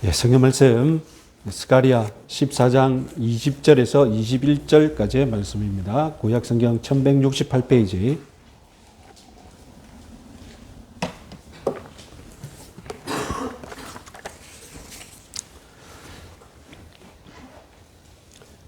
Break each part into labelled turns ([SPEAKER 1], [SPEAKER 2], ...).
[SPEAKER 1] 예, 성경 말씀 스가랴 14장 20절에서 21절까지의 말씀입니다. 구약 성경 1168페이지.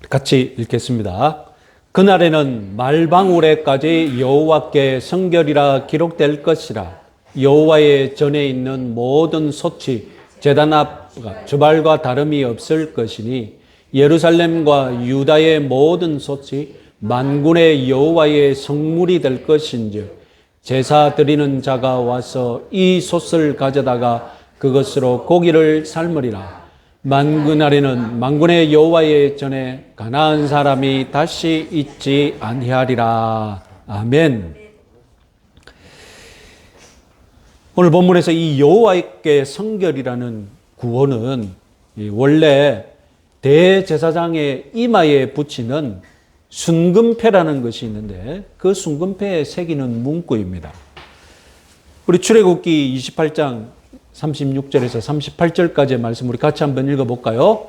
[SPEAKER 1] 같이 읽겠습니다. 그날에는 말방울에까지 여호와께 성결이라 기록될 것이라. 여호와의 전에 있는 모든 솥이 제단 앞 주발과 다름이 없을 것이니 예루살렘과 유다의 모든 솥이 만군의 여호와의 성물이 될 것인즉 제사 드리는 자가 와서 이 솥을 가져다가 그것으로 고기를 삶으리라. 만군날에는 만군의 여호와의 전에 가나안 사람이 다시 있지 아니하리라. 아멘. 오늘 본문에서 이 여호와께 성결이라는 구호는 원래 대제사장의 이마에 붙이는 순금패라는 것이 있는데 그 순금패에 새기는 문구입니다. 우리 출애굽기 28장 36절에서 38절까지의 말씀 우리 같이 한번 읽어볼까요?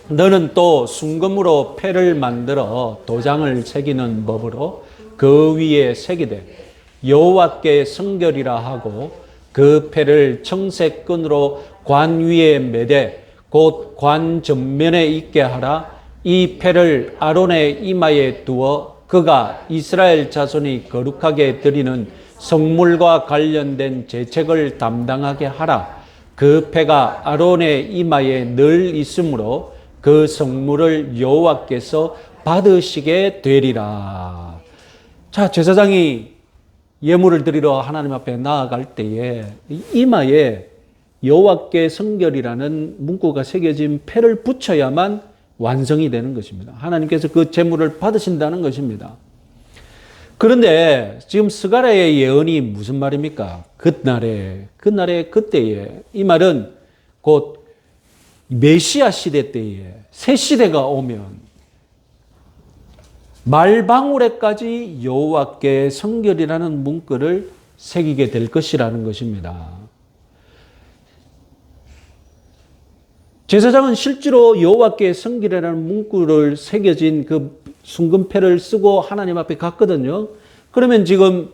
[SPEAKER 1] 너는 또 순금으로 패를 만들어 도장을 새기는 법으로 그 위에 새기되 여호와께 성결이라 하고 그 패를 청색 끈으로 관 위에 매되 곧 관 전면에 있게 하라. 이 패를 아론의 이마에 두어 그가 이스라엘 자손이 거룩하게 드리는 성물과 관련된 제책을 담당하게 하라. 그 패가 아론의 이마에 늘 있으므로 그 성물을 여호와께서 받으시게 되리라. 자, 제사장이 예물을 드리러 하나님 앞에 나아갈 때에 이마에 여호와께 성결이라는 문구가 새겨진 패를 붙여야만 완성이 되는 것입니다. 하나님께서 그 제물을 받으신다는 것입니다. 그런데 지금 스가랴의 예언이 무슨 말입니까? 그날에 그때에, 이 말은 곧 메시아 시대 때에 새 시대가 오면 말방울에까지 여호와께 성결이라는 문구를 새기게 될 것이라는 것입니다. 제사장은 실제로 여호와께 성결이라는 문구를 새겨진 그 순금패를 쓰고 하나님 앞에 갔거든요. 그러면 지금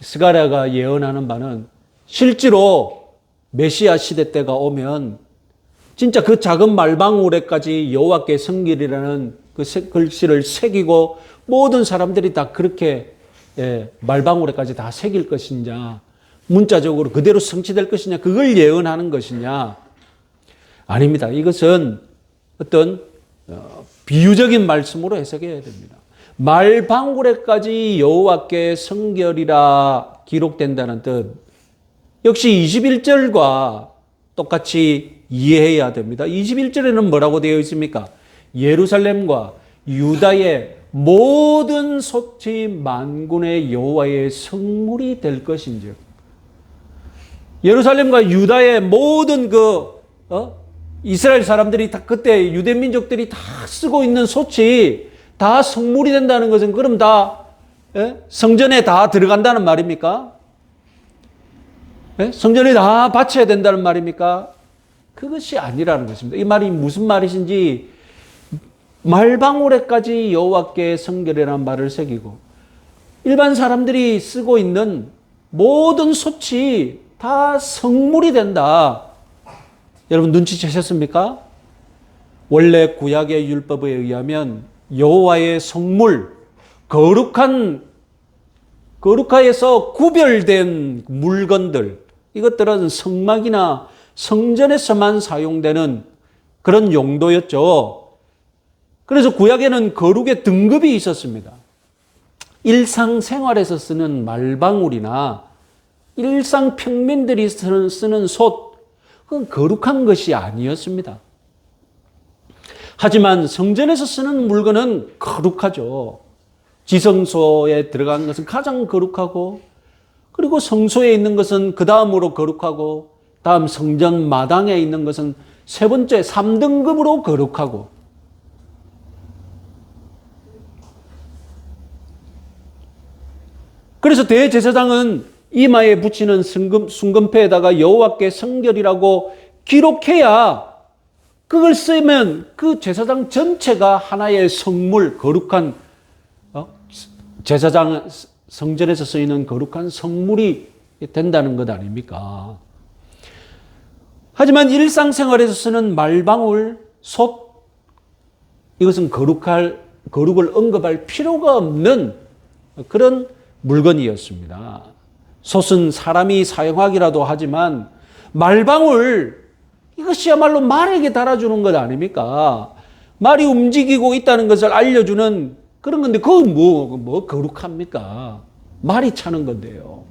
[SPEAKER 1] 스가랴가 예언하는 바는 실제로 메시아 시대 때가 오면 진짜 그 작은 말방울에까지 여호와께 성결이라는 그 글씨를 새기고 모든 사람들이 다 그렇게 말방울에까지 다 새길 것이냐, 문자적으로 그대로 성취될 것이냐, 그걸 예언하는 것이냐. 아닙니다. 이것은 어떤 비유적인 말씀으로 해석해야 됩니다. 말방울에까지 여호와께 성결이라 기록된다는 뜻, 역시 21절과 똑같이 이해해야 됩니다. 21절에는 뭐라고 되어 있습니까? 예루살렘과 유다의 모든 솥이 만군의 여호와의 성물이 될 것인즉, 예루살렘과 유다의 모든 이스라엘 사람들이 다 그때 유대 민족들이 다 쓰고 있는 솥이 다 성물이 된다는 것은 그럼 다 성전에 다 들어간다는 말입니까? 성전에 다 바쳐야 된다는 말입니까? 그것이 아니라는 것입니다. 이 말이 무슨 말이신지, 말방울에까지 여호와께 성결이라는 말을 새기고 일반 사람들이 쓰고 있는 모든 솥이 다 성물이 된다. 여러분 눈치채셨습니까? 원래 구약의 율법에 의하면 여호와의 성물, 거룩하에서 구별된 물건들, 이것들은 성막이나 성전에서만 사용되는 그런 용도였죠. 그래서 구약에는 거룩의 등급이 있었습니다. 일상생활에서 쓰는 말방울이나 일상 평민들이 쓰는 솥, 그건 거룩한 것이 아니었습니다. 하지만 성전에서 쓰는 물건은 거룩하죠. 지성소에 들어간 것은 가장 거룩하고, 그리고 성소에 있는 것은 그 다음으로 거룩하고, 다음 성전 마당에 있는 것은 세 번째 3등급으로 거룩하고, 그래서 대제사장은 이마에 붙이는 순금패에다가 여호와께 성결이라고 기록해야 그걸 쓰면 그 제사장 전체가 하나의 성물, 거룩한 제사장 성전에서 쓰이는 거룩한 성물이 된다는 것 아닙니까? 하지만 일상생활에서 쓰는 말방울, 솥, 이것은 거룩을 언급할 필요가 없는 그런 물건이었습니다. 솥은 사람이 사용하기라도 하지만 말방울, 이것이야말로 말에게 달아주는 것 아닙니까? 말이 움직이고 있다는 것을 알려주는 그런 건데, 그건 뭐 거룩합니까? 말이 차는 건데요.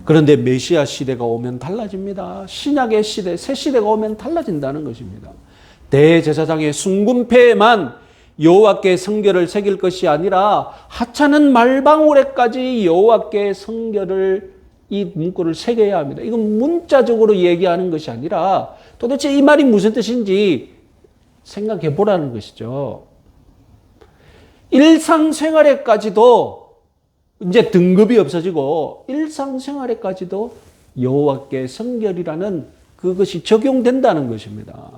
[SPEAKER 1] 그런데 메시아 시대가 오면 달라집니다. 신약의 시대, 새 시대가 오면 달라진다는 것입니다. 대제사장의 순금패에만 여호와께 성결을 새길 것이 아니라 하찮은 말방울에까지 여호와께 성결을 이 문구를 새겨야 합니다. 이건 문자적으로 얘기하는 것이 아니라 도대체 이 말이 무슨 뜻인지 생각해 보라는 것이죠. 일상생활에까지도 이제 등급이 없어지고 일상생활에까지도 여호와께 성결이라는 그것이 적용된다는 것입니다.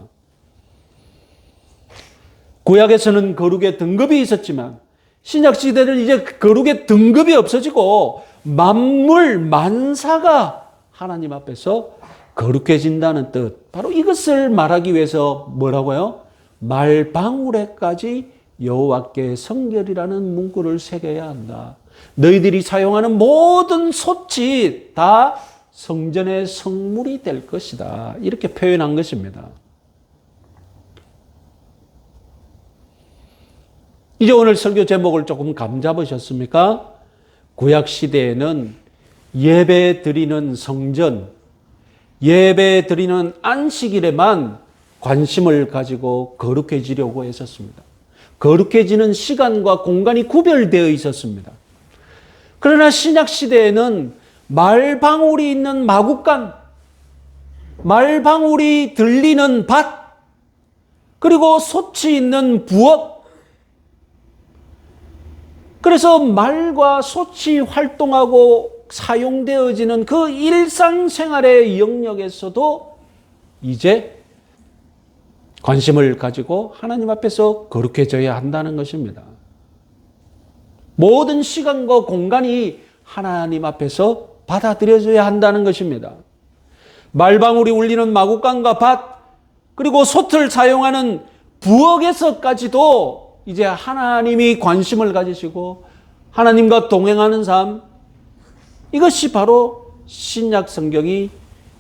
[SPEAKER 1] 구약에서는 거룩의 등급이 있었지만 신약 시대는 이제 거룩의 등급이 없어지고 만물 만사가 하나님 앞에서 거룩해진다는 뜻. 바로 이것을 말하기 위해서 뭐라고요? 말방울에까지 여호와께 성결이라는 문구를 새겨야 한다. 너희들이 사용하는 모든 솥이 다 성전의 성물이 될 것이다. 이렇게 표현한 것입니다. 이제 오늘 설교 제목을 조금 감 잡으셨습니까? 구약 시대에는 예배 드리는 성전, 예배 드리는 안식일에만 관심을 가지고 거룩해지려고 했었습니다. 거룩해지는 시간과 공간이 구별되어 있었습니다. 그러나 신약 시대에는 말방울이 있는 마구간, 말방울이 들리는 밭, 그리고 솥이 있는 부엌, 그래서 말과 솥이 활동하고 사용되어지는 그 일상생활의 영역에서도 이제 관심을 가지고 하나님 앞에서 거룩해져야 한다는 것입니다. 모든 시간과 공간이 하나님 앞에서 받아들여져야 한다는 것입니다. 말방울이 울리는 마구간과 밭, 그리고 솥을 사용하는 부엌에서까지도 이제 하나님이 관심을 가지시고 하나님과 동행하는 삶, 이것이 바로 신약 성경이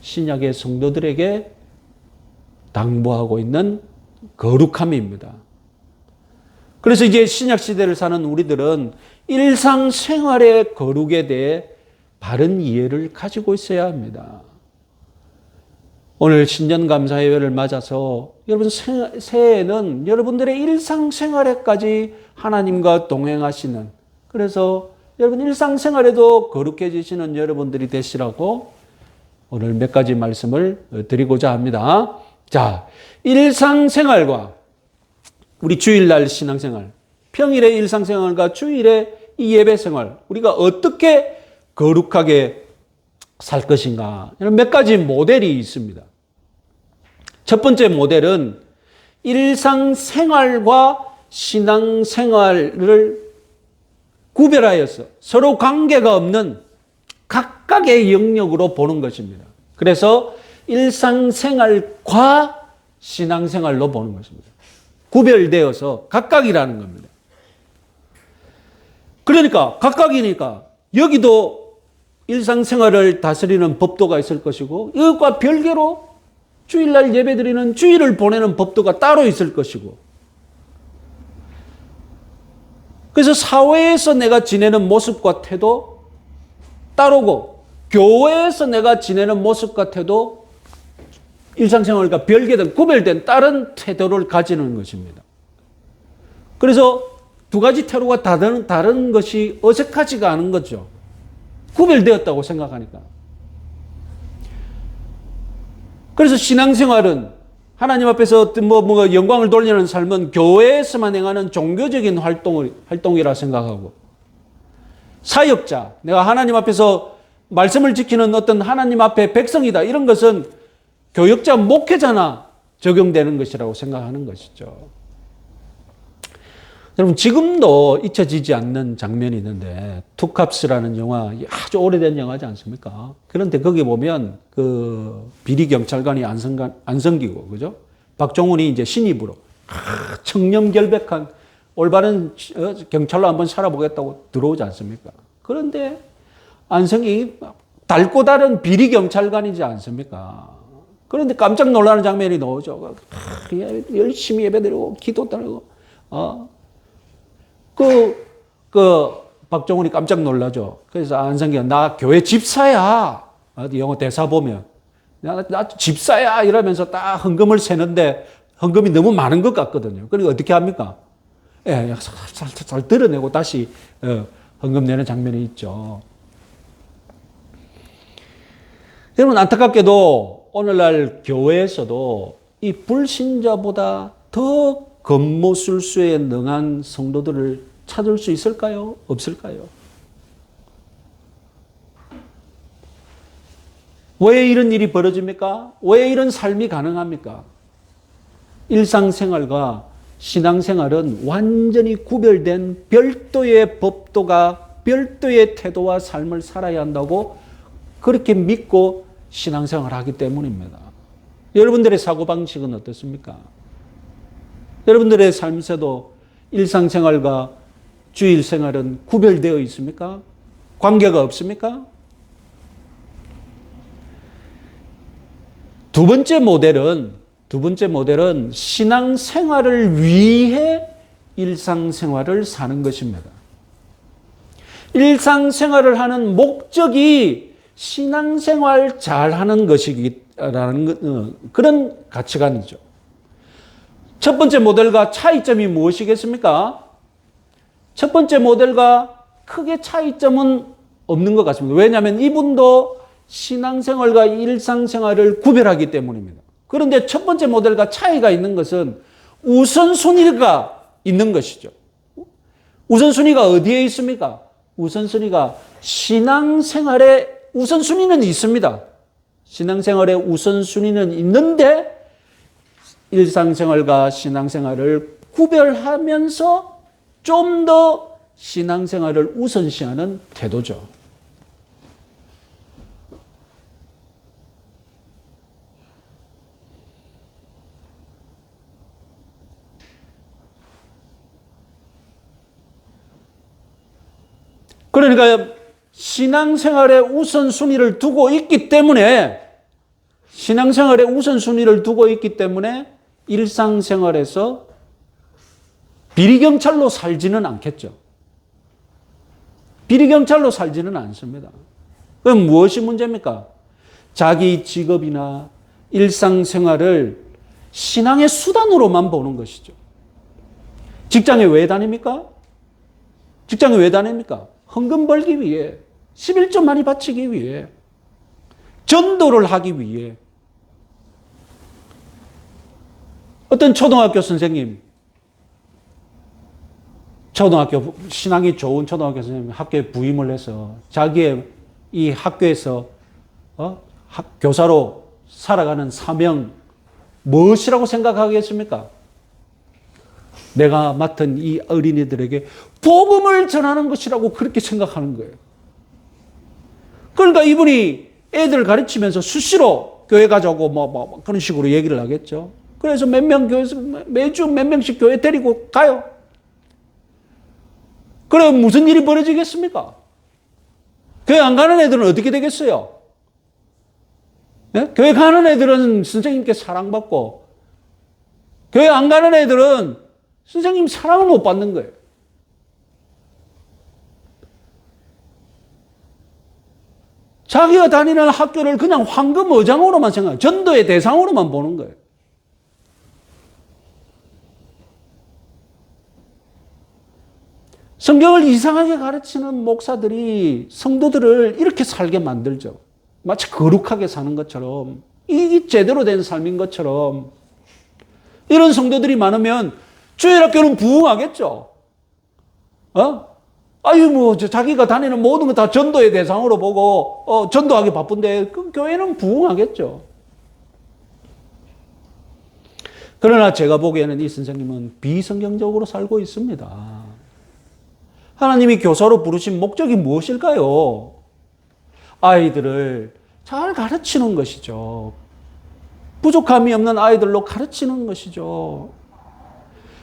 [SPEAKER 1] 신약의 성도들에게 당부하고 있는 거룩함입니다. 그래서 이제 신약 시대를 사는 우리들은 일상생활의 거룩에 대해 바른 이해를 가지고 있어야 합니다. 오늘 신년감사예배를 맞아서 여러분 새해에는 여러분들의 일상생활에까지 하나님과 동행하시는, 그래서 여러분 일상생활에도 거룩해지시는 여러분들이 되시라고 오늘 몇 가지 말씀을 드리고자 합니다. 자, 일상생활과 우리 주일날 신앙생활, 평일의 일상생활과 주일의 이 예배생활, 우리가 어떻게 거룩하게 살 것인가, 이런 몇 가지 모델이 있습니다. 첫 번째 모델은 일상생활과 신앙생활을 구별하여서 서로 관계가 없는 각각의 영역으로 보는 것입니다. 그래서 일상생활과 신앙생활로 보는 것입니다. 구별되어서 각각이라는 겁니다. 그러니까 각각이니까 여기도 일상생활을 다스리는 법도가 있을 것이고, 이것과 별개로 주일날 예배드리는 주일을 보내는 법도가 따로 있을 것이고, 그래서 사회에서 내가 지내는 모습과 태도 따르고, 교회에서 내가 지내는 모습과 태도 일상생활과 별개된 구별된 다른 태도를 가지는 것입니다. 그래서 두 가지 태도가 다른 것이 어색하지가 않은 거죠. 구별되었다고 생각하니까. 그래서 신앙생활은 하나님 앞에서 영광을 돌리는 삶은 교회에서만 행하는 종교적인 활동이라 생각하고, 사역자, 내가 하나님 앞에서 말씀을 지키는 어떤 하나님 앞에 백성이다, 이런 것은 교역자, 목회자나 적용되는 것이라고 생각하는 것이죠. 여러분, 지금도 잊혀지지 않는 장면이 있는데, 투캅스라는 영화, 아주 오래된 영화지 않습니까? 그런데 거기 보면 그 비리 경찰관이 안성기고, 그죠? 박종훈이 이제 신입으로 청렴결백한 올바른 경찰로 한번 살아보겠다고 들어오지 않습니까? 그런데 안성이 닳고 다른 비리 경찰관이지 않습니까? 그런데 깜짝 놀라는 장면이 나오죠. 열심히 예배드리고 기도 따르고, 박정훈이 깜짝 놀라죠. 그래서 안성기가 나 교회 집사야. 영어 대사 보면. 나 집사야. 이러면서 딱 헌금을 세는데 헌금이 너무 많은 것 같거든요. 그러니까 어떻게 합니까? 예, 잘 드러내고 다시 헌금 내는 장면이 있죠. 여러분, 안타깝게도 오늘날 교회에서도 이 불신자보다 더 겉모술수에 능한 성도들을 찾을 수 있을까요? 없을까요? 왜 이런 일이 벌어집니까? 왜 이런 삶이 가능합니까? 일상생활과 신앙생활은 완전히 구별된 별도의 법도가 별도의 태도와 삶을 살아야 한다고 그렇게 믿고 신앙생활을 하기 때문입니다. 여러분들의 사고방식은 어떻습니까? 여러분들의 삶에서도 일상생활과 주일생활은 구별되어 있습니까? 관계가 없습니까? 두 번째 모델은 신앙생활을 위해 일상생활을 사는 것입니다. 일상생활을 하는 목적이 신앙생활 잘하는 것이라는 그런 가치관이죠. 첫 번째 모델과 차이점이 무엇이겠습니까? 첫 번째 모델과 크게 차이점은 없는 것 같습니다. 왜냐하면 이분도 신앙생활과 일상생활을 구별하기 때문입니다. 그런데 첫 번째 모델과 차이가 있는 것은 우선순위가 있는 것이죠. 우선순위가 어디에 있습니까? 우선순위가 신앙생활의 우선순위는 있습니다. 신앙생활의 우선순위는 있는데 일상생활과 신앙생활을 구별하면서 좀 더 신앙생활을 우선시하는 태도죠. 그러니까 신앙생활의 우선순위를 두고 있기 때문에 일상생활에서 비리경찰로 살지는 않겠죠. 비리경찰로 살지는 않습니다. 그럼 무엇이 문제입니까? 자기 직업이나 일상생활을 신앙의 수단으로만 보는 것이죠. 직장에 왜 다닙니까? 헌금 벌기 위해, 11조 많이 바치기 위해, 전도를 하기 위해. 어떤 초등학교 선생님, 신앙이 좋은 초등학교 선생님 학교에 부임을 해서 자기의 이 학교에서 교사로 살아가는 사명 무엇이라고 생각하겠습니까? 내가 맡은 이 어린이들에게 복음을 전하는 것이라고 그렇게 생각하는 거예요. 그러니까 이분이 애들을 가르치면서 수시로 교회 가자고 그런 식으로 얘기를 하겠죠. 그래서 매주 몇 명씩 교회 데리고 가요. 그럼 무슨 일이 벌어지겠습니까? 교회 안 가는 애들은 어떻게 되겠어요? 네? 교회 가는 애들은 선생님께 사랑받고, 교회 안 가는 애들은 선생님 사랑을 못 받는 거예요. 자기가 다니는 학교를 그냥 황금 어장으로만 생각해요. 전도의 대상으로만 보는 거예요. 성경을 이상하게 가르치는 목사들이 성도들을 이렇게 살게 만들죠. 마치 거룩하게 사는 것처럼, 이게 제대로 된 삶인 것처럼. 이런 성도들이 많으면 주일학교는 부흥하겠죠. 자기가 다니는 모든 거 다 전도의 대상으로 보고, 전도하기 바쁜데, 그 교회는 부흥하겠죠. 그러나 제가 보기에는 이 선생님은 비성경적으로 살고 있습니다. 하나님이 교사로 부르신 목적이 무엇일까요? 아이들을 잘 가르치는 것이죠. 부족함이 없는 아이들로 가르치는 것이죠.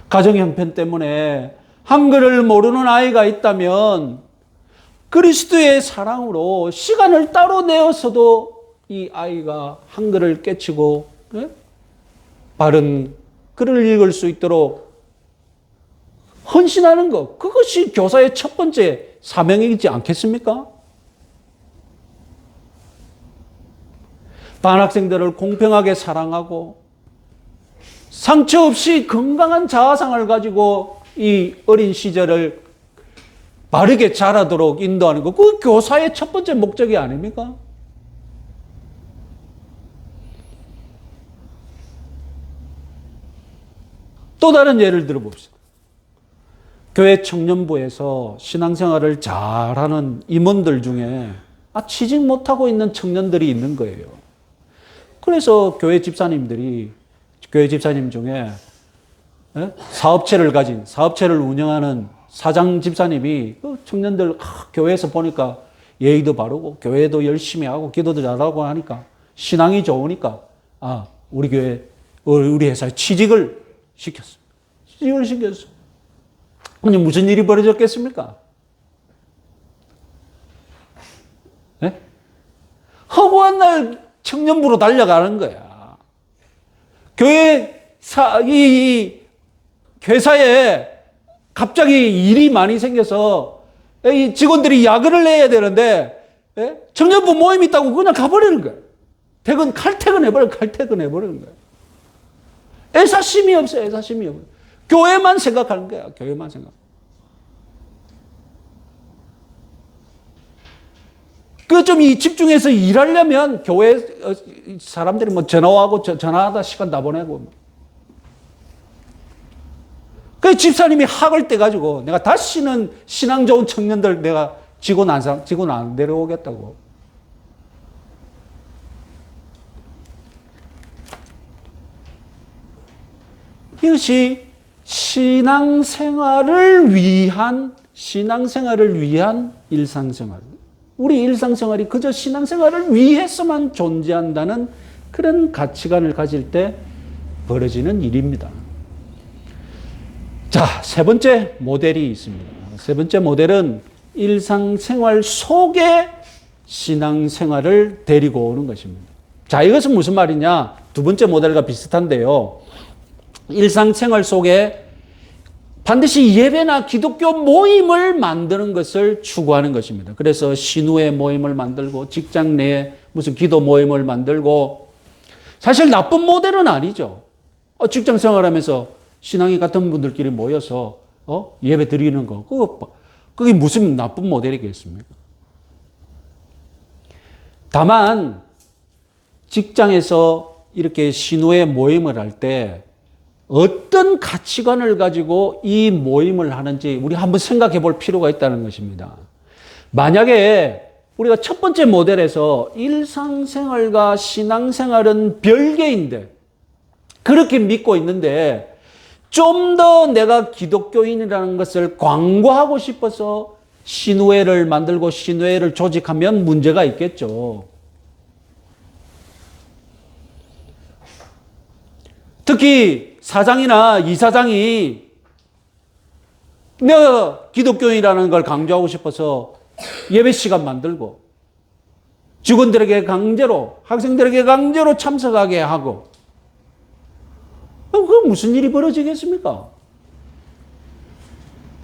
[SPEAKER 1] 가정 형편 때문에 한글을 모르는 아이가 있다면 그리스도의 사랑으로 시간을 따로 내어서도 이 아이가 한글을 깨치고 바른 글을 읽을 수 있도록 헌신하는 것, 그것이 교사의 첫 번째 사명이지 않겠습니까? 반학생들을 공평하게 사랑하고 상처 없이 건강한 자아상을 가지고 이 어린 시절을 바르게 자라도록 인도하는 것, 그 교사의 첫 번째 목적이 아닙니까? 또 다른 예를 들어봅시다. 교회 청년부에서 신앙생활을 잘하는 임원들 중에 취직 못하고 있는 청년들이 있는 거예요. 그래서 교회 집사님 중에 사업체를 운영하는 사장 집사님이 그 청년들 교회에서 보니까 예의도 바르고 교회도 열심히 하고 기도도 잘하고 하니까 신앙이 좋으니까 우리 회사에 취직을 시켰어. 근데 무슨 일이 벌어졌겠습니까? 네? 허구한 날 청년부로 달려가는 거야. 이 회사에 갑자기 일이 많이 생겨서 이 직원들이 야근을 내야 되는데 청년부 모임 있다고 그냥 가버리는 거야. 칼퇴근해버리는 거야. 애사심이 없어. 교회만 생각하는 거야. 교회만 생각. 좀 집중해서 일하려면 교회 사람들이 전화하고 전화하다 시간 다 보내고. 그 집사님이 학을 떼가지고 내가 다시는 신앙 좋은 청년들 내가 직원 안 데려오겠다고. 이것이 신앙생활을 위한 일상생활. 우리 일상생활이 그저 신앙생활을 위해서만 존재한다는 그런 가치관을 가질 때 벌어지는 일입니다. 자, 세 번째 모델이 있습니다. 세 번째 모델은 일상생활 속에 신앙생활을 데리고 오는 것입니다. 자, 이것은 무슨 말이냐? 두 번째 모델과 비슷한데요. 일상생활 속에 반드시 예배나 기독교 모임을 만드는 것을 추구하는 것입니다. 그래서 신우회 모임을 만들고 직장 내에 무슨 기도 모임을 만들고, 사실 나쁜 모델은 아니죠. 직장 생활하면서 신앙이 같은 분들끼리 모여서 예배 드리는 거, 그게 무슨 나쁜 모델이겠습니까? 다만 직장에서 이렇게 신우회 모임을 할 때 어떤 가치관을 가지고 이 모임을 하는지 우리 한번 생각해 볼 필요가 있다는 것입니다. 만약에 우리가 첫 번째 모델에서 일상생활과 신앙생활은 별개인데 그렇게 믿고 있는데 좀 더 내가 기독교인이라는 것을 광고하고 싶어서 신우회를 만들고 신우회를 조직하면 문제가 있겠죠. 특히 사장이나 이사장이 내가 기독교인이라는 걸 강조하고 싶어서 예배 시간 만들고 직원들에게 강제로, 학생들에게 강제로 참석하게 하고, 그럼 무슨 일이 벌어지겠습니까?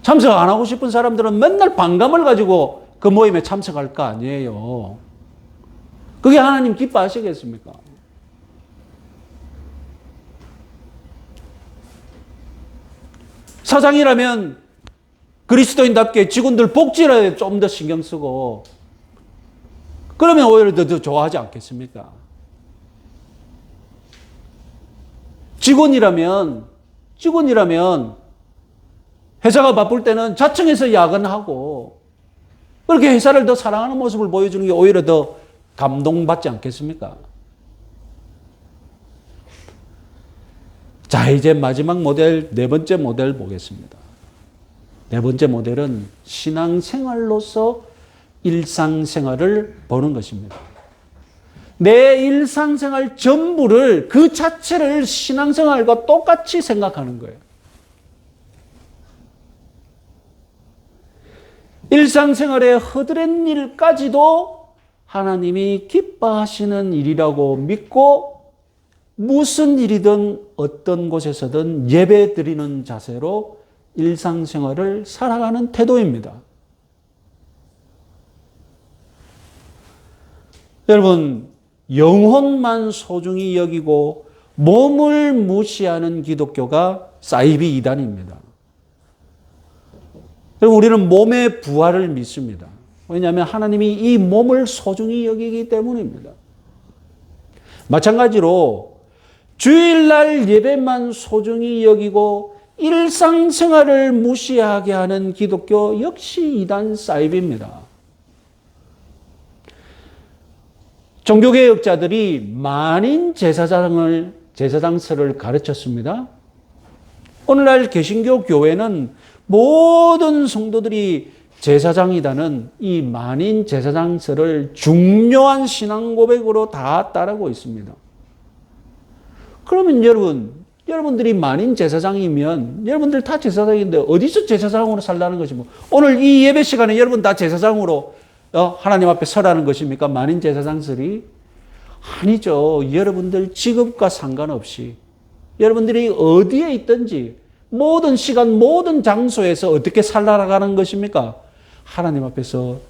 [SPEAKER 1] 참석 안 하고 싶은 사람들은 맨날 반감을 가지고 그 모임에 참석할 거 아니에요. 그게 하나님 기뻐하시겠습니까? 사장이라면 그리스도인답게 직원들 복지에 좀 더 신경 쓰고 그러면 오히려 더 좋아하지 않겠습니까? 직원이라면 회사가 바쁠 때는 자청해서 야근하고 그렇게 회사를 더 사랑하는 모습을 보여주는 게 오히려 더 감동받지 않겠습니까? 자, 이제 마지막 모델, 네 번째 모델 보겠습니다. 네 번째 모델은 신앙생활로서 일상생활을 보는 것입니다. 내 일상생활 전부를, 그 자체를 신앙생활과 똑같이 생각하는 거예요. 일상생활의 허드렛 일까지도 하나님이 기뻐하시는 일이라고 믿고 무슨 일이든 어떤 곳에서든 예배 드리는 자세로 일상생활을 살아가는 태도입니다. 여러분, 영혼만 소중히 여기고 몸을 무시하는 기독교가 사이비 이단입니다. 우리는 몸의 부활을 믿습니다. 왜냐하면 하나님이 이 몸을 소중히 여기기 때문입니다. 마찬가지로 주일날 예배만 소중히 여기고 일상생활을 무시하게 하는 기독교 역시 이단 사이비입니다. 종교개혁자들이 만인 제사장설을 가르쳤습니다. 오늘날 개신교 교회는 모든 성도들이 제사장이라는 이 만인 제사장설을 중요한 신앙 고백으로 다 따르고 있습니다. 그러면 여러분들이 만인 제사장이면 여러분들 다 제사장인데 어디서 제사장으로 살라는 것입니까? 오늘 이 예배 시간에 여러분 다 제사장으로 하나님 앞에 서라는 것입니까? 만인 제사장설이? 아니죠. 여러분들 직업과 상관없이 여러분들이 어디에 있든지 모든 시간, 모든 장소에서 어떻게 살아가는 것입니까? 하나님 앞에서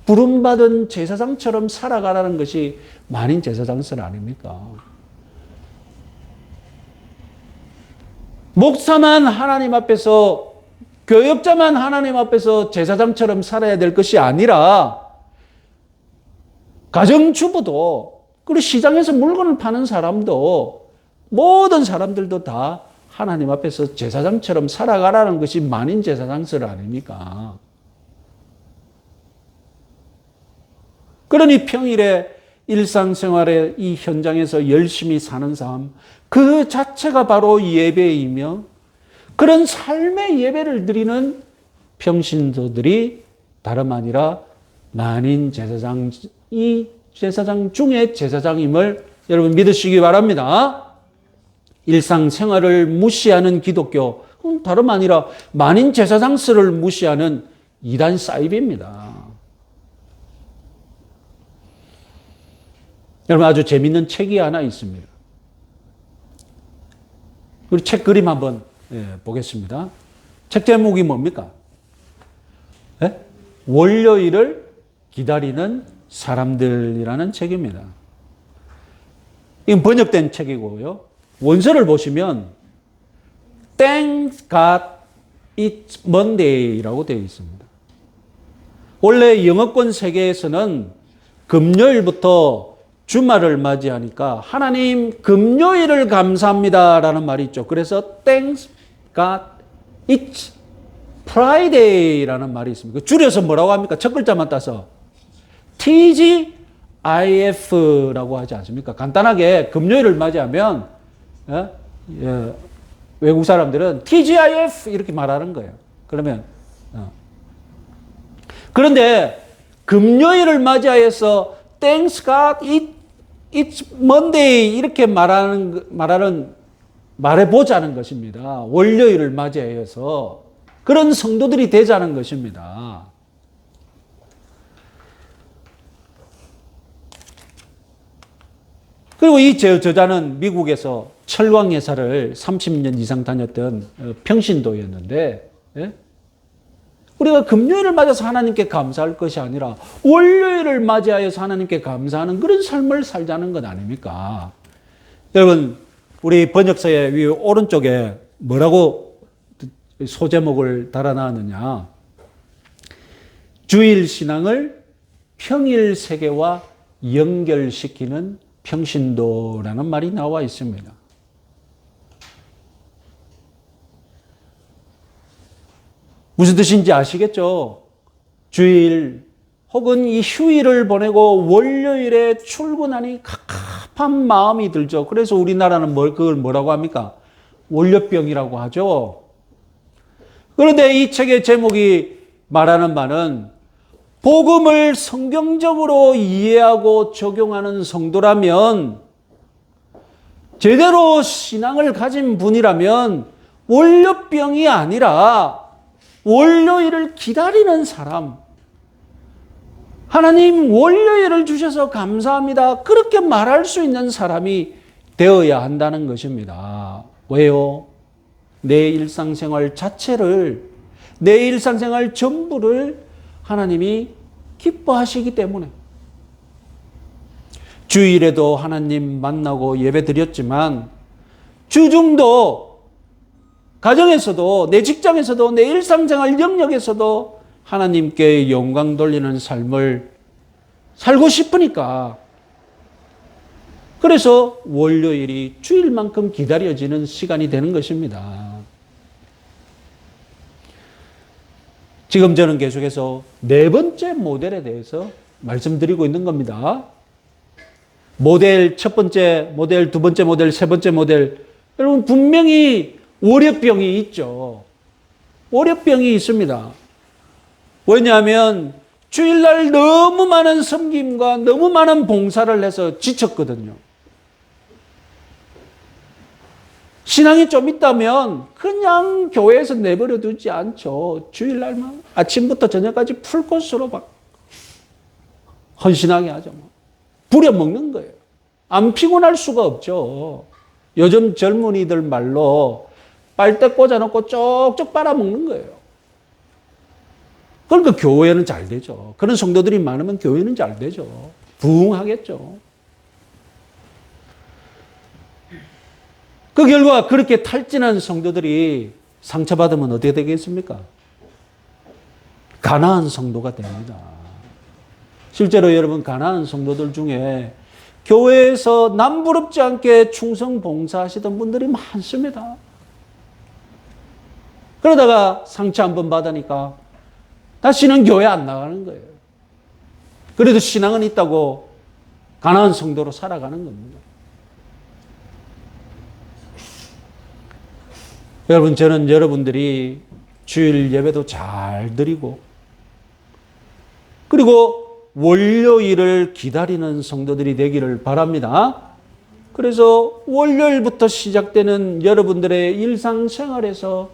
[SPEAKER 1] 부름받은 제사장처럼 살아가라는 것이 만인 제사장설 아닙니까? 목사만 하나님 앞에서, 교역자만 하나님 앞에서 제사장처럼 살아야 될 것이 아니라 가정주부도, 그리고 시장에서 물건을 파는 사람도, 모든 사람들도 다 하나님 앞에서 제사장처럼 살아가라는 것이 만인 제사장설 아닙니까? 그러니 평일에 일상생활의 이 현장에서 열심히 사는 삶, 그 자체가 바로 예배이며 그런 삶의 예배를 드리는 평신도들이 다름 아니라 만인 제사장, 이 제사장 중에 제사장임을 여러분 믿으시기 바랍니다. 일상생활을 무시하는 기독교, 다름 아니라 만인 제사장설을 무시하는 이단 사이비입니다. 여러분 아주 재밌는 책이 하나 있습니다. 우리 책 그림 한번 보겠습니다. 책 제목이 뭡니까? 월요일을 기다리는 사람들이라는 책입니다. 이건 번역된 책이고요. 원서를 보시면 Thank God It's Monday라고 되어 있습니다. 원래 영어권 세계에서는 금요일부터 주말을 맞이하니까 하나님 금요일을 감사합니다라는 말이 있죠. 그래서 Thank God It's Friday라는 말이 있습니다. 줄여서 뭐라고 합니까? 첫 글자만 따서 TGIF라고 하지 않습니까? 간단하게 금요일을 맞이하면 외국 사람들은 TGIF 이렇게 말하는 거예요. 그러면 그런데 금요일을 맞이해서 Thanks God It's Monday 이렇게 말해보자는 것입니다. 월요일을 맞이해서 그런 성도들이 되자는 것입니다. 그리고 이 저자는 미국에서 철강 회사를 30년 이상 다녔던 평신도였는데, 우리가 금요일을 맞아서 하나님께 감사할 것이 아니라 월요일을 맞이하여서 하나님께 감사하는 그런 삶을 살자는 것 아닙니까? 여러분, 우리 번역서의 위 오른쪽에 뭐라고 소제목을 달아놨느냐? 주일 신앙을 평일 세계와 연결시키는 평신도라는 말이 나와 있습니다. 무슨 뜻인지 아시겠죠? 주일 혹은 이 휴일을 보내고 월요일에 출근하니 갑갑한 마음이 들죠. 그래서 우리나라는 그걸 뭐라고 합니까? 월요병이라고 하죠. 그런데 이 책의 제목이 말하는 바는 복음을 성경적으로 이해하고 적용하는 성도라면, 제대로 신앙을 가진 분이라면 월요병이 아니라 월요일을 기다리는 사람, 하나님 월요일을 주셔서 감사합니다, 그렇게 말할 수 있는 사람이 되어야 한다는 것입니다. 왜요? 내 일상생활 자체를, 내 일상생활 전부를 하나님이 기뻐하시기 때문에. 주일에도 하나님 만나고 예배 드렸지만 주중도, 가정에서도, 내 직장에서도, 내 일상생활 영역에서도 하나님께 영광 돌리는 삶을 살고 싶으니까, 그래서 월요일이 주일만큼 기다려지는 시간이 되는 것입니다. 지금 저는 계속해서 네 번째 모델에 대해서 말씀드리고 있는 겁니다. 모델, 첫 번째 모델, 두 번째 모델, 세 번째 모델. 여러분, 분명히 월요병이 있죠. 월요병이 있습니다. 왜냐하면 주일날 너무 많은 섬김과 너무 많은 봉사를 해서 지쳤거든요. 신앙이 좀 있다면 그냥 교회에서 내버려 두지 않죠. 주일날만 아침부터 저녁까지 풀코스로 막 헌신하게 하죠. 부려먹는 거예요. 안 피곤할 수가 없죠. 요즘 젊은이들 말로 빨대 꽂아놓고 쪽쪽 빨아먹는 거예요. 그러니까 교회는 잘 되죠. 그런 성도들이 많으면 교회는 잘 되죠. 부흥하겠죠. 그 결과 그렇게 탈진한 성도들이 상처받으면 어떻게 되겠습니까? 가난한 성도가 됩니다. 실제로 여러분, 가난한 성도들 중에 교회에서 남부럽지 않게 충성 봉사하시던 분들이 많습니다. 그러다가 상처 한번 받으니까 다시는 교회 안 나가는 거예요. 그래도 신앙은 있다고 가난한 성도로 살아가는 겁니다. 여러분, 저는 여러분들이 주일 예배도 잘 드리고, 그리고 월요일을 기다리는 성도들이 되기를 바랍니다. 그래서 월요일부터 시작되는 여러분들의 일상생활에서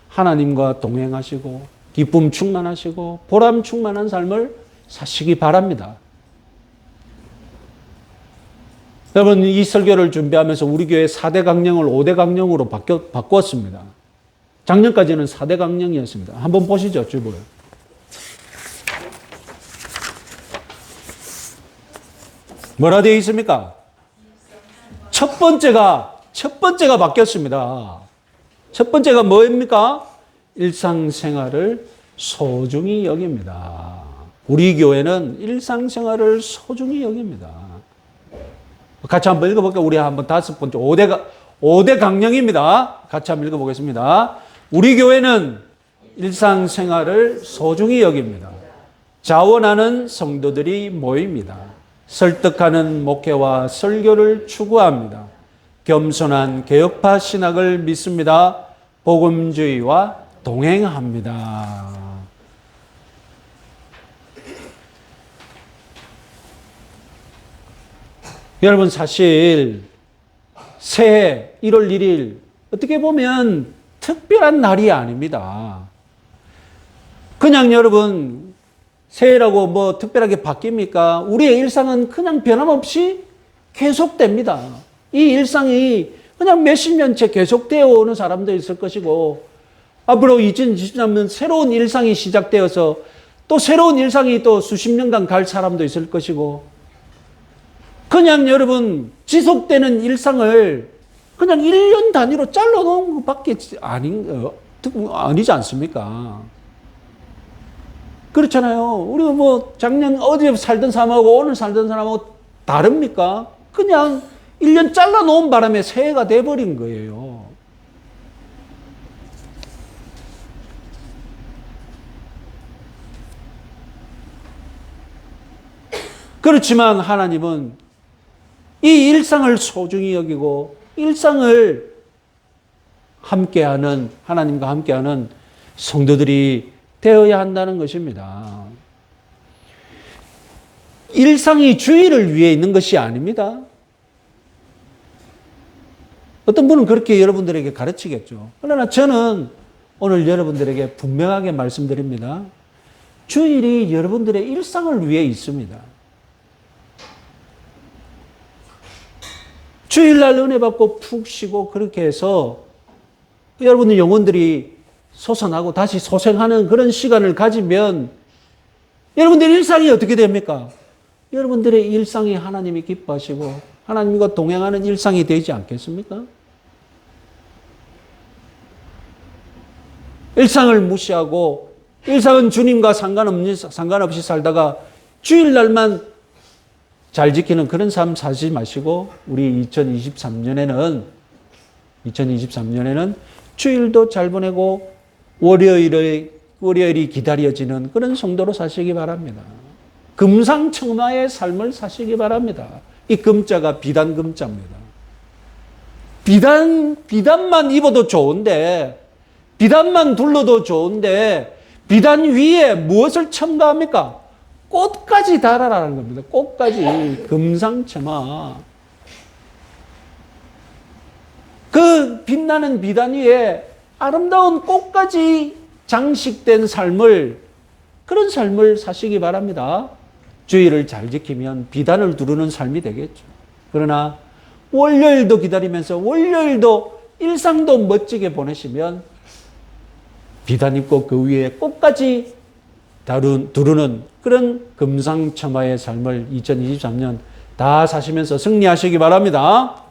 [SPEAKER 1] 하나님과 동행하시고 기쁨 충만하시고 보람 충만한 삶을 사시기 바랍니다. 여러분, 이 설교를 준비하면서 우리 교회 4대 강령을 5대 강령으로 바꿨습니다. 작년까지는 4대 강령이었습니다. 한번 보시죠, 주보요. 뭐라 되어 있습니까? 첫 번째가 바뀌었습니다. 첫 번째가 뭐입니까? 일상생활을 소중히 여깁니다. 우리 교회는 일상생활을 소중히 여깁니다. 같이 한번 읽어볼까요? 우리 한번 5번째, 5대 강령입니다. 같이 한번 읽어보겠습니다. 우리 교회는 일상생활을 소중히 여깁니다. 자원하는 성도들이 모입니다. 설득하는 목회와 설교를 추구합니다. 겸손한 개혁파 신학을 믿습니다. 복음주의와 동행합니다. 여러분, 사실 새해 1월 1일 어떻게 보면 특별한 날이 아닙니다. 그냥 여러분, 새해라고 뭐 특별하게 바뀝니까? 우리의 일상은 그냥 변함없이 계속됩니다. 이 일상이 그냥 몇십 년째 계속되어 오는 사람도 있을 것이고, 앞으로 2023년 새로운 일상이 시작되어서 또 새로운 일상이 또 수십 년간 갈 사람도 있을 것이고, 그냥 여러분, 지속되는 일상을 그냥 1년 단위로 잘라놓은 것밖에 아니지 않습니까? 그렇잖아요. 우리가 뭐 작년 어제 살던 사람하고 오늘 살던 사람하고 다릅니까? 그냥 1년 잘라놓은 바람에 새해가 돼버린 거예요. 그렇지만 하나님은 이 일상을 소중히 여기고 일상을 함께하는, 하나님과 함께하는 성도들이 되어야 한다는 것입니다. 일상이 주일을 위해 있는 것이 아닙니다. 어떤 분은 그렇게 여러분들에게 가르치겠죠. 그러나 저는 오늘 여러분들에게 분명하게 말씀드립니다. 주일이 여러분들의 일상을 위해 있습니다. 주일날 은혜 받고 푹 쉬고 그렇게 해서 여러분의 영혼들이 솟아나고 다시 소생하는 그런 시간을 가지면 여러분들의 일상이 어떻게 됩니까? 여러분들의 일상이 하나님이 기뻐하시고 하나님과 동행하는 일상이 되지 않겠습니까? 일상을 무시하고 일상은 주님과 상관없이 살다가 주일날만 잘 지키는 그런 삶 사지 마시고 우리 2023년에는 주일도 잘 보내고 월요일이 기다려지는 그런 성도로 사시기 바랍니다. 금상첨화의 삶을 사시기 바랍니다. 이 금자가 비단 금자입니다. 비단만 입어도 좋은데, 비단만 둘러도 좋은데, 비단 위에 무엇을 첨가합니까? 꽃까지 달아라는 겁니다. 꽃까지. 금상첨화. 그 빛나는 비단 위에 아름다운 꽃까지 장식된 그런 삶을 사시기 바랍니다. 주의를 잘 지키면 비단을 두르는 삶이 되겠죠. 그러나 월요일도 기다리면서 월요일도 일상도 멋지게 보내시면 비단 입고 그 위에 꽃까지 두르는 그런 금상첨화의 삶을 2023년 다 사시면서 승리하시기 바랍니다.